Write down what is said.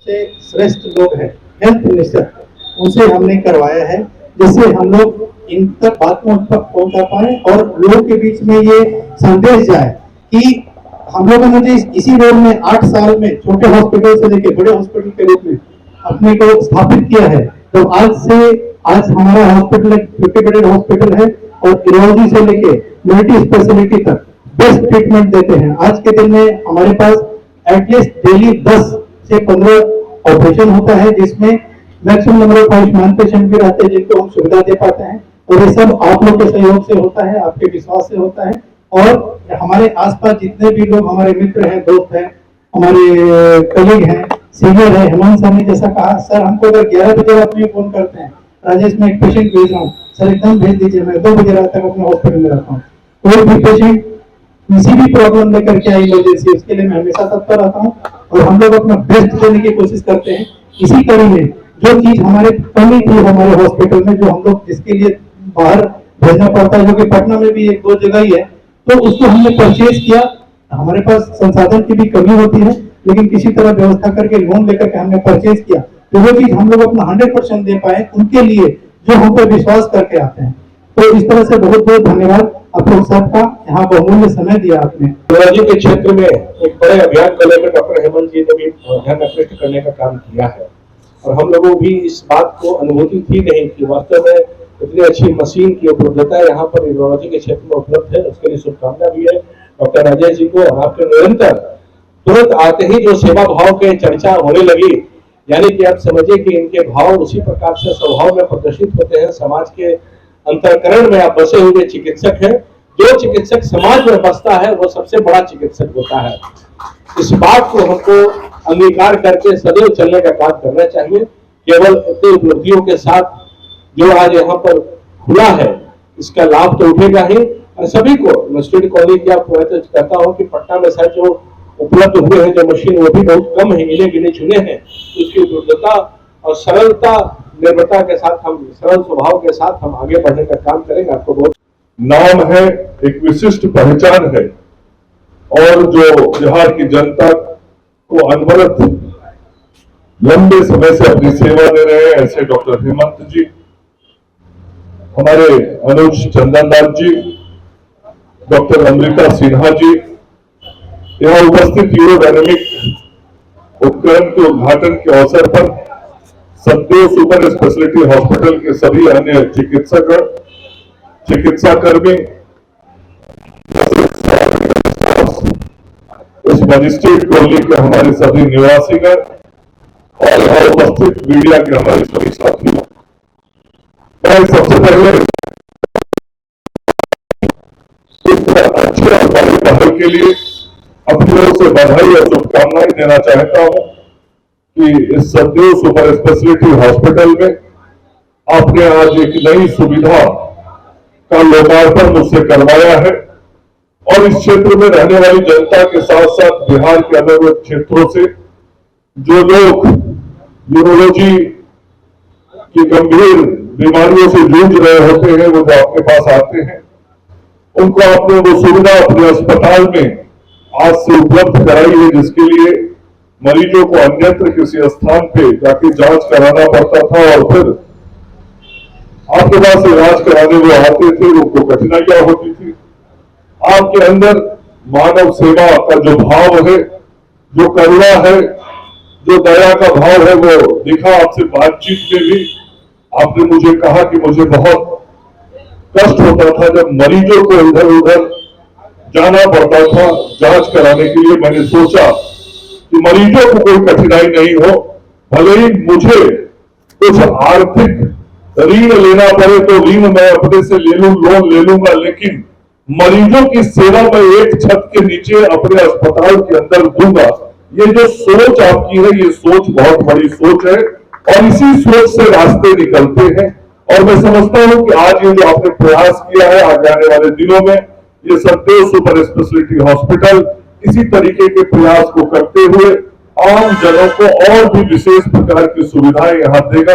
सबसे श्रेष्ठ लोग हैं हेल्थ मिनिस्टर, उनसे हमने करवाया है, जिससे हम लोग इन तक बात पहुंचा पाए और लोगों के बीच में ये संदेश जाए कि हम लोगों ने इसी रोड में 8 साल में छोटे हॉस्पिटल से लेकर बड़े हॉस्पिटल के रूप में अपने को स्थापित किया है। तो आज हमारा हॉस्पिटल एक 50 बेडेड हॉस्पिटल है और यूरोलॉजी से लेके मल्टी स्पेशलिटी तक बेस्ट ट्रीटमेंट देते हैं। आज के दिन में हमारे पास एटलीस्ट डेली 10 से 15 ऑपरेशन होता है, जिसमें maximum number of Ayushman patient भी रहते हैं जिनको हम सुविधा दे पाते हैं। और ये सब आप लोग के सहयोग से होता है, आपके विश्वास से होता है। और हमारे आसपास जितने भी लोग हमारे मित्र हैं, दोस्त हैं, हमारे कलीग हैं, सीनियर है, हेमंत सर ने जैसा कहा, सर हमको अगर 11 बजे रात में फोन करते हैं, राजेश मैं एक पेशेंट भेज रहा हूँ, सर एकदम भेज दीजिए, मैं 2 बजे रात तक अपने हॉस्पिटल में रहता हूँ। कोई भी पेशेंट किसी भी प्रॉब्लम लेकर के आई इमरजेंसी, उसके लिए मैं हमेशा तत्पर रहता हूँ और हम लोग अपना बेस्ट देने की कोशिश करते हैं। इसी कड़ी में जो चीज हमारे कमी थी हमारे हॉस्पिटल में, जो हम लोग जिसके लिए बाहर भेजना पड़ता है, जो कि पटना में भी 1-2 जगह ही है, तो उसको हमने परचेज किया। हमारे पास संसाधन की भी कमी होती है, लेकिन किसी तरह व्यवस्था करके लोन लेकर के हमने परचेज किया, तो वो चीज हम लोग अपना 100% दे पाए उनके लिए जो हम पर विश्वास करके आते हैं। तो इस तरह से बहुत बहुत धन्यवाद आप लोग सबका, यहाँ बहुमूल्य समय दिया आपने। टेक्नोलॉजी के क्षेत्र में एक बड़े अभियान को लेकर डॉक्टर हेमंत जी ने भी ध्यान आकृष्ट करने का काम किया है और हम लोगों भी इस बात को अनुभूति थी नहीं कि वास्तव में इतनी अच्छी मशीन की उपलब्धता यहाँ पर न्यूरोलॉजी के क्षेत्र में उपलब्ध है। उसके लिए शुभकामना भी है डॉक्टर राजेश जी को। और आपके निरंतर तुरंत आते ही जो सेवा भाव के चर्चा होने लगी, यानी कि आप समझिए कि इनके भाव उसी प्रकार से स्वभाव में प्रदर्शित होते हैं। समाज के अंतरकरण में आप बसे हुए चिकित्सक हैं। जो चिकित्सक समाज में बसता है वो सबसे बड़ा चिकित्सक होता है। इस बात को हमको अंगीकार करके सदैव चलने का काम करना चाहिए। केवल इतनी उपलब्धियों के साथ जो आज यहाँ पर खुला है, इसका लाभ तो उठेगा ही। और सभी को मैं स्टेट कॉलेज की आपको कहता हूँ कि पटना में शायद जो उपलब्ध हुए हैं जो मशीन, वो भी बहुत कम है, इन्हें गिने चुने हैं। उसकी उपलब्धता और सरलता निर्भरता के साथ हम सरल स्वभाव के साथ हम आगे बढ़ने का काम करेंगे। आपको बहुत नाम है, एक विशिष्ट पहचान है और जो बिहार की जनता को अनवरत लंबे समय से अपनी सेवा दे रहे हैं, ऐसे डॉक्टर हेमंत जी, हमारे अनुज चंदनलाल जी, डॉक्टर अमृता सिन्हा जी, यहाँ उपस्थित यूरोडायनेमिक उपकरण के उद्घाटन के अवसर पर सतदेव सुपर स्पेशलिटी हॉस्पिटल के सभी अन्य चिकित्साकर्मी, इस मजिस्ट्रेट कॉलोनी के हमारे सभी निवासीगण और यहाँ उपस्थित मीडिया के हमारे सभी साथियों, मैं सबसे पहले अच्छे और बड़े पहल के लिए अपनी ओर से बधाई और शुभकामनाएं देना चाहता हूं कि इस सतदेव सुपर स्पेशलिटी हॉस्पिटल में आपने आज एक नई सुविधा का लोकार्पण मुझसे करवाया है और इस क्षेत्र में रहने वाली जनता के साथ साथ बिहार के अलग अलग क्षेत्रों से जो लोग न्यूरोलॉजी की गंभीर बीमारियों से जूझ रहे होते हैं, वो जो आपके पास आते हैं, उनको आपने वो सुविधा अपने अस्पताल में आज से उपलब्ध कराई है, जिसके लिए मरीजों को अन्यत्र किसी स्थान पे जाके जांच कराना पड़ता था और फिर आपके पास इलाज कराने वो आते थे, उनको कठिनाइयां होती थी। आपके अंदर मानव सेवा का जो भाव है, जो करुणा है, जो दया का भाव है, वो दिखा आपसे बातचीत में भी। आपने मुझे कहा कि मुझे बहुत कष्ट होता था जब मरीजों को इधर उधर जाना पड़ता था जांच कराने के लिए। मैंने सोचा कि मरीजों को कोई कठिनाई नहीं हो, भले ही मुझे कुछ आर्थिक ऋण लेना पड़े तो ऋण मैं अपने से ले लूं, लोन ले लूंगा, लेकिन मरीजों की सेवा मैं एक छत के नीचे अपने अस्पताल के अंदर दूंगा। ये जो सोच आपकी है, ये सोच बहुत बड़ी सोच है और इसी सोच से रास्ते निकलते हैं। और मैं समझता हूं कि आज ये जो आपने प्रयास किया है, आगे आने वाले दिनों में ये सतदेव सुपर स्पेशलिटी हॉस्पिटल इसी तरीके के प्रयास को करते हुए आम जनों को और भी विशेष प्रकार की सुविधाएं यहाँ देगा।